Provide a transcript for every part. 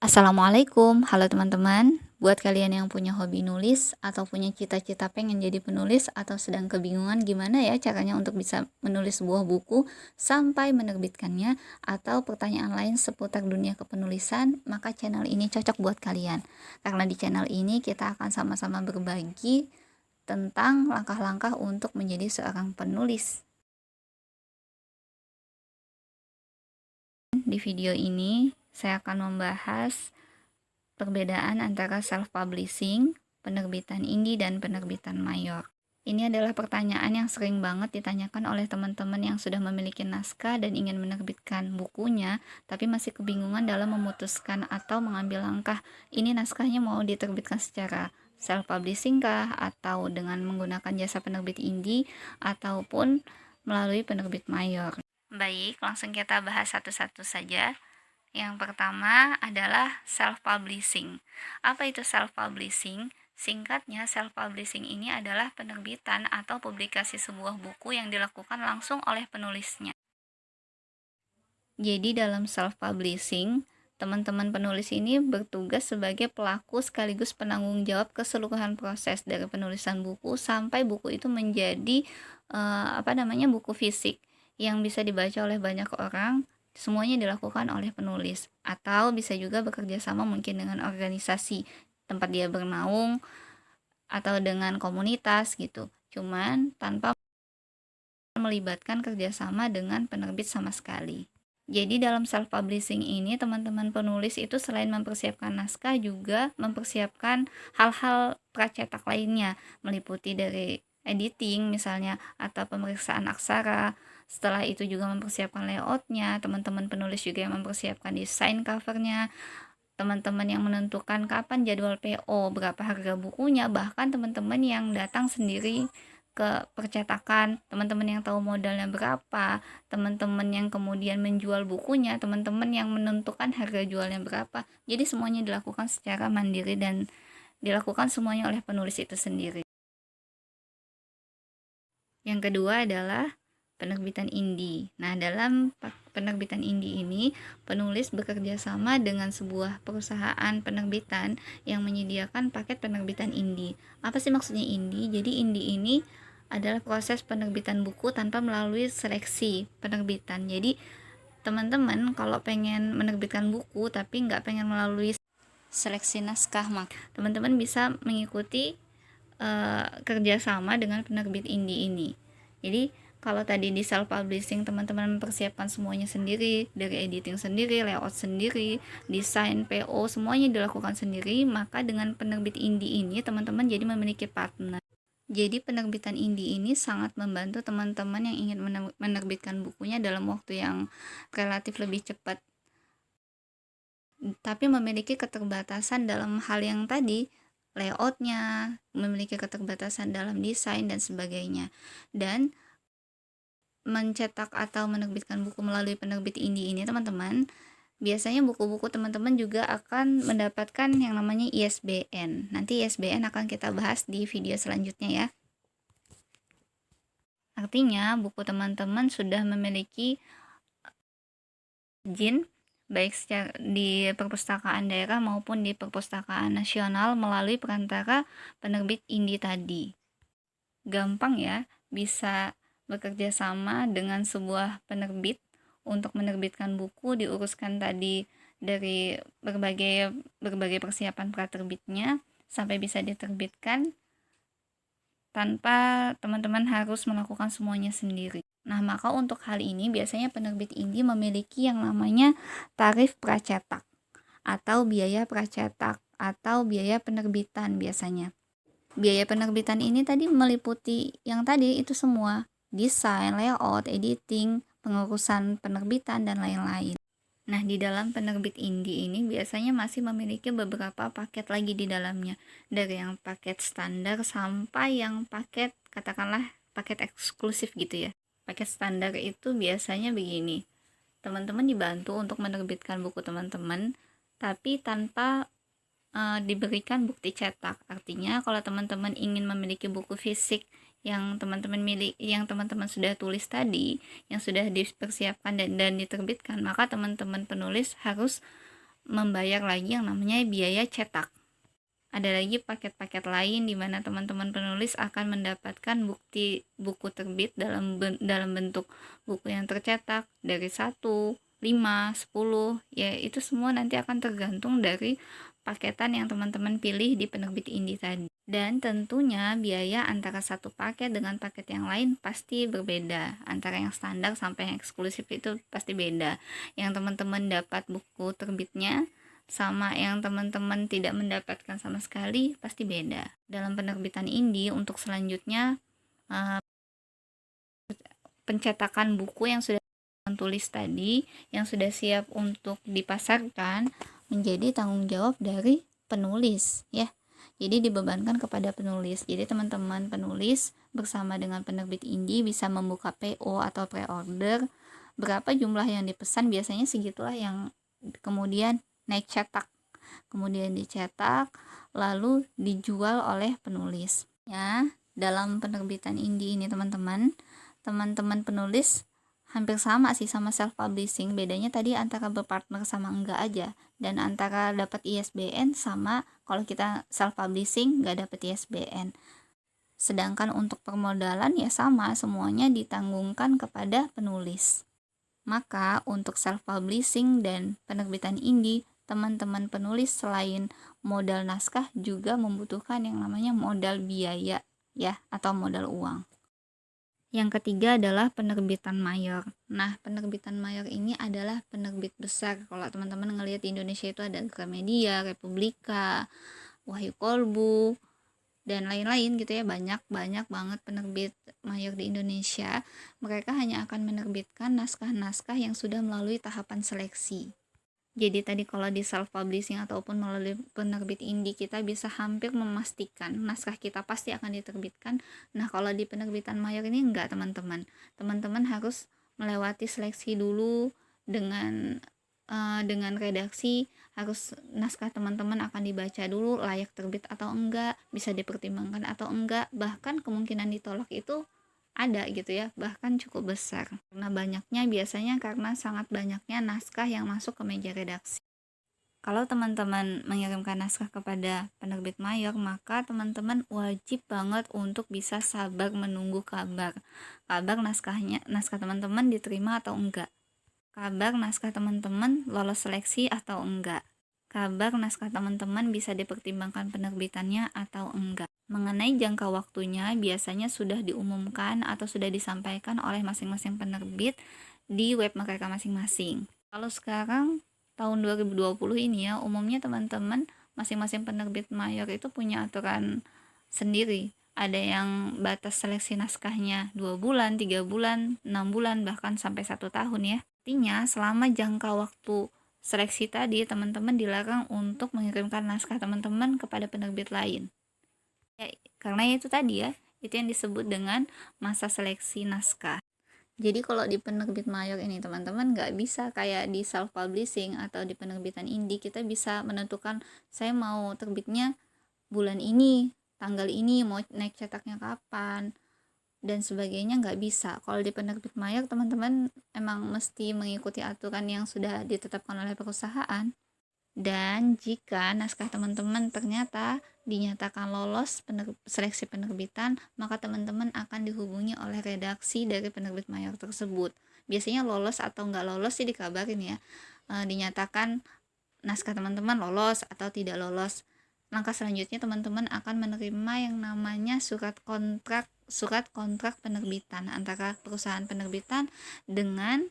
Assalamualaikum, halo teman-teman. Buat kalian yang punya hobi nulis atau punya cita-cita pengen jadi penulis atau sedang kebingungan gimana ya caranya untuk bisa menulis sebuah buku sampai menerbitkannya atau pertanyaan lain seputar dunia kepenulisan, maka channel ini cocok buat kalian. Karena di channel ini kita akan sama-sama berbagi tentang langkah-langkah untuk menjadi seorang penulis. Di video ini saya akan membahas perbedaan antara self-publishing, penerbitan indie, dan penerbitan mayor. Ini adalah pertanyaan yang sering banget ditanyakan oleh teman-teman yang sudah memiliki naskah dan ingin menerbitkan bukunya, tapi masih kebingungan dalam memutuskan atau mengambil langkah, ini naskahnya mau diterbitkan secara self-publishing kah, atau dengan menggunakan jasa penerbit indie, ataupun melalui penerbit mayor. Baik, langsung kita bahas satu-satu saja. Yang pertama adalah self-publishing. Apa itu self-publishing? Singkatnya, self-publishing ini adalah penerbitan atau publikasi sebuah buku yang dilakukan langsung oleh penulisnya. Jadi dalam self-publishing, teman-teman penulis ini bertugas sebagai pelaku sekaligus penanggung jawab keseluruhan proses dari penulisan buku sampai buku itu menjadi buku fisik yang bisa dibaca oleh banyak orang. Semuanya dilakukan oleh penulis, atau bisa juga bekerja sama mungkin dengan organisasi tempat dia bernaung atau dengan komunitas gitu. Cuman tanpa melibatkan kerjasama dengan penerbit sama sekali. Jadi dalam self-publishing ini teman-teman penulis itu selain mempersiapkan naskah juga mempersiapkan hal-hal pracetak lainnya, meliputi dari editing misalnya atau pemeriksaan aksara. Setelah itu juga mempersiapkan layoutnya, teman-teman penulis juga yang mempersiapkan desain covernya, teman-teman yang menentukan kapan jadwal PO, berapa harga bukunya, bahkan teman-teman yang datang sendiri ke percetakan, teman-teman yang tahu modalnya berapa, teman-teman yang kemudian menjual bukunya, teman-teman yang menentukan harga jualnya berapa. Jadi semuanya dilakukan secara mandiri dan dilakukan semuanya oleh penulis itu sendiri. Yang kedua adalah penerbitan indie. Nah, dalam penerbitan indie ini, penulis bekerja sama dengan sebuah perusahaan penerbitan yang menyediakan paket penerbitan indie. Apa sih maksudnya indie? Jadi indie ini adalah proses penerbitan buku tanpa melalui seleksi penerbitan. Jadi teman-teman kalau pengen menerbitkan buku tapi nggak pengen melalui seleksi naskah, maka teman-teman bisa mengikuti kerjasama dengan penerbit indie ini. Jadi kalau tadi di self publishing teman-teman mempersiapkan semuanya sendiri, dari editing sendiri, layout sendiri, desain PO semuanya dilakukan sendiri, maka dengan penerbit indie ini teman-teman jadi memiliki partner. Jadi penerbitan indie ini sangat membantu teman-teman yang ingin menerbitkan bukunya dalam waktu yang relatif lebih cepat, tapi memiliki keterbatasan dalam hal yang tadi, layoutnya, memiliki keterbatasan dalam desain dan sebagainya. Dan mencetak atau menerbitkan buku melalui penerbit indie ini teman-teman, biasanya buku-buku teman-teman juga akan mendapatkan yang namanya ISBN. Nanti ISBN akan kita bahas di video selanjutnya ya. Artinya buku teman-teman sudah memiliki izin baik secara di perpustakaan daerah maupun di perpustakaan nasional melalui perantara penerbit indie tadi. Gampang ya, bisa bekerja sama dengan sebuah penerbit untuk menerbitkan buku, diuruskan tadi dari berbagai persiapan praterbitnya sampai bisa diterbitkan tanpa teman-teman harus melakukan semuanya sendiri. Nah, maka untuk hal ini biasanya penerbit indie memiliki yang namanya tarif pracetak atau biaya pracetak atau biaya penerbitan biasanya. Biaya penerbitan ini tadi meliputi yang tadi itu semua, desain, layout, editing, pengurusan penerbitan, dan lain-lain. Nah, di dalam penerbit indie ini biasanya masih memiliki beberapa paket lagi di dalamnya. Dari yang paket standar sampai yang paket, katakanlah paket eksklusif gitu ya. Paket standar itu biasanya begini. Teman-teman dibantu untuk menerbitkan buku teman-teman, tapi tanpa diberikan bukti cetak. Artinya kalau teman-teman ingin memiliki buku fisik yang teman-teman sudah tulis tadi, yang sudah dipersiapkan dan diterbitkan, maka teman-teman penulis harus membayar lagi yang namanya biaya cetak. Ada lagi paket-paket lain di mana teman-teman penulis akan mendapatkan bukti buku terbit dalam bentuk buku yang tercetak dari 1, 5, 10, ya itu semua nanti akan tergantung dari paketan yang teman-teman pilih di penerbit indie tadi. Dan tentunya biaya antara satu paket dengan paket yang lain pasti berbeda. Antara yang standar sampai yang eksklusif itu pasti beda. Yang teman-teman dapat buku terbitnya sama yang teman-teman tidak mendapatkan sama sekali pasti beda. Dalam penerbitan indie untuk selanjutnya pencetakan buku yang sudah tulis tadi yang sudah siap untuk dipasarkan menjadi tanggung jawab dari penulis ya. Jadi dibebankan kepada penulis. Jadi teman-teman penulis bersama dengan penerbit indie bisa membuka PO atau pre-order. Berapa jumlah yang dipesan biasanya segitulah yang kemudian naik cetak, kemudian dicetak lalu dijual oleh penulis ya. Dalam penerbitan indie ini teman-teman penulis hampir sama sih sama self publishing, bedanya tadi antara berpartner sama enggak aja, dan antara dapat ISBN sama kalau kita self publishing nggak dapat ISBN. Sedangkan untuk permodalan ya sama, semuanya ditanggungkan kepada penulis. Maka untuk self-publishing dan penerbitan indie, teman-teman penulis selain modal naskah juga membutuhkan yang namanya modal biaya ya, atau modal uang. Yang ketiga adalah penerbitan mayor. Nah, penerbitan mayor ini adalah penerbit besar. Kalau teman-teman ngelihat di Indonesia itu ada Gramedia, Republika, Wahyu Kolbu, dan lain-lain gitu ya, banyak banget penerbit mayor di Indonesia. Mereka hanya akan menerbitkan naskah-naskah yang sudah melalui tahapan seleksi. Jadi tadi kalau di self publishing ataupun melalui penerbit indie kita bisa hampir memastikan naskah kita pasti akan diterbitkan. Nah, kalau di penerbitan mayor ini enggak, teman-teman. Teman-teman harus melewati seleksi dulu dengan redaksi, harus naskah teman-teman akan dibaca dulu layak terbit atau enggak, bisa dipertimbangkan atau enggak, bahkan kemungkinan ditolak itu ada gitu ya, bahkan cukup besar karena sangat banyaknya naskah yang masuk ke meja redaksi. Kalau teman-teman mengirimkan naskah kepada penerbit mayor, maka teman-teman wajib banget untuk bisa sabar menunggu kabar naskah teman-teman diterima atau enggak, kabar naskah teman-teman lolos seleksi atau enggak, kabar naskah teman-teman bisa dipertimbangkan penerbitannya atau enggak. Mengenai jangka waktunya biasanya sudah diumumkan atau sudah disampaikan oleh masing-masing penerbit di web mereka masing-masing. Kalau sekarang tahun 2020 ini ya, umumnya teman-teman masing-masing penerbit mayor itu punya aturan sendiri. Ada yang batas seleksi naskahnya 2 bulan, 3 bulan, 6 bulan, bahkan sampai 1 tahun ya. Artinya selama jangka waktu seleksi tadi, teman-teman dilarang untuk mengirimkan naskah teman-teman kepada penerbit lain. Ya, karena itu tadi ya, itu yang disebut dengan masa seleksi naskah. Jadi kalau di penerbit mayor ini teman-teman nggak bisa kayak di self publishing atau di penerbitan indie, kita bisa menentukan saya mau terbitnya bulan ini, tanggal ini, mau naik cetaknya kapan dan sebagainya, nggak bisa. Kalau di penerbit mayor teman-teman emang mesti mengikuti aturan yang sudah ditetapkan oleh perusahaan. Dan jika naskah teman-teman ternyata dinyatakan lolos seleksi penerbitan, maka teman-teman akan dihubungi oleh redaksi dari penerbit mayor tersebut. Biasanya lolos atau nggak lolos sih dikabarin ya, dinyatakan naskah teman-teman lolos atau tidak lolos. Langkah selanjutnya teman-teman akan menerima yang namanya surat kontrak penerbitan antara perusahaan penerbitan dengan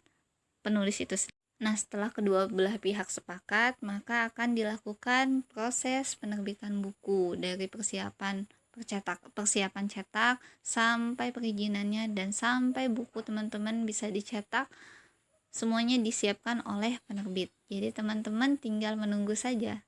penulis itu sendiri. Nah, setelah kedua belah pihak sepakat, maka akan dilakukan proses penerbitan buku dari persiapan cetak sampai perizinannya dan sampai buku teman-teman bisa dicetak. Semuanya disiapkan oleh penerbit. Jadi teman-teman tinggal menunggu saja.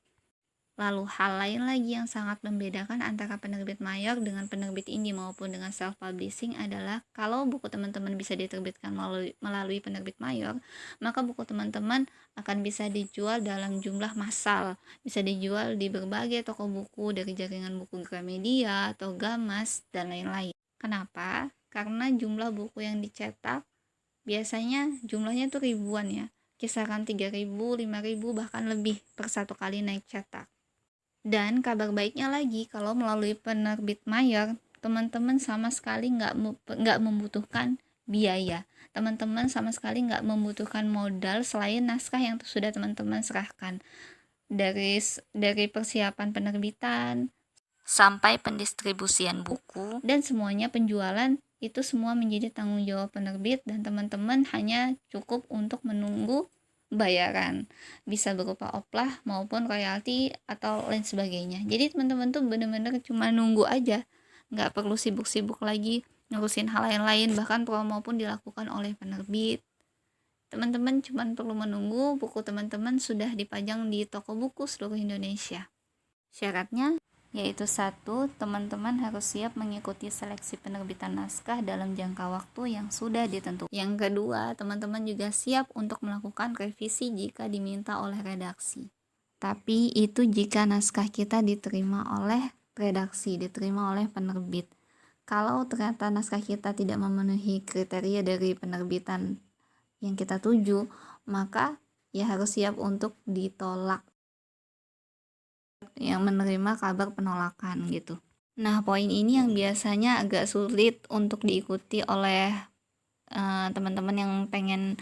Lalu hal lain lagi yang sangat membedakan antara penerbit mayor dengan penerbit indie maupun dengan self publishing adalah kalau buku teman-teman bisa diterbitkan melalui penerbit mayor, maka buku teman-teman akan bisa dijual dalam jumlah massal, bisa dijual di berbagai toko buku dari jaringan buku Gramedia atau Gamas dan lain-lain. Kenapa? Karena jumlah buku yang dicetak biasanya jumlahnya tuh ribuan ya, kisaran 3.000, 5.000 bahkan lebih per satu kali naik cetak. Dan kabar baiknya lagi, kalau melalui penerbit mayor, teman-teman sama sekali nggak membutuhkan biaya. Teman-teman sama sekali nggak membutuhkan modal selain naskah yang sudah teman-teman serahkan. Dari persiapan penerbitan sampai pendistribusian buku dan semuanya penjualan, itu semua menjadi tanggung jawab penerbit, dan teman-teman hanya cukup untuk menunggu bayaran, bisa berupa oplah maupun royalti atau lain sebagainya. Jadi teman-teman tuh bener-bener cuma nunggu aja, nggak perlu sibuk-sibuk lagi ngurusin hal lain-lain. Bahkan promo pun dilakukan oleh penerbit. Teman-teman cuma perlu menunggu buku teman-teman sudah dipajang di toko buku seluruh Indonesia. Syaratnya yaitu 1, teman-teman harus siap mengikuti seleksi penerbitan naskah dalam jangka waktu yang sudah ditentukan. Yang kedua, teman-teman juga siap untuk melakukan revisi jika diminta oleh redaksi. Tapi itu jika naskah kita diterima oleh redaksi, diterima oleh penerbit. Kalau ternyata naskah kita tidak memenuhi kriteria dari penerbitan yang kita tuju, maka ya harus siap untuk ditolak, yang menerima kabar penolakan gitu. Nah, poin ini yang biasanya agak sulit untuk diikuti oleh teman-teman yang pengen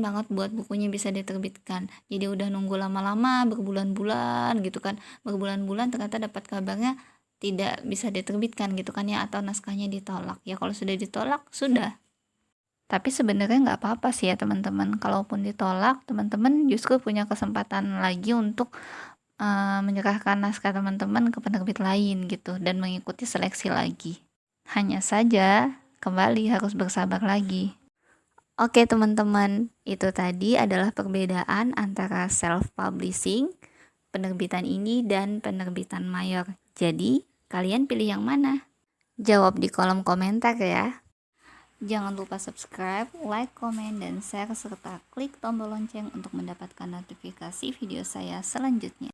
banget buat bukunya bisa diterbitkan. Jadi udah nunggu lama-lama, berbulan-bulan gitu kan. Berbulan-bulan ternyata dapat kabarnya tidak bisa diterbitkan gitu kan ya, atau naskahnya ditolak. Ya kalau sudah ditolak, sudah. Tapi sebenarnya nggak apa-apa sih ya teman-teman. Kalaupun ditolak, teman-teman justru punya kesempatan lagi untuk menyerahkan naskah teman-teman ke penerbit lain gitu, dan mengikuti seleksi lagi. Hanya saja kembali harus bersabar lagi. Oke teman-teman, itu tadi adalah perbedaan antara self-publishing, penerbitan ini, dan penerbitan mayor. Jadi, kalian pilih yang mana? Jawab di kolom komentar ya. Jangan lupa subscribe, like, komen, dan share, serta klik tombol lonceng untuk mendapatkan notifikasi video saya selanjutnya.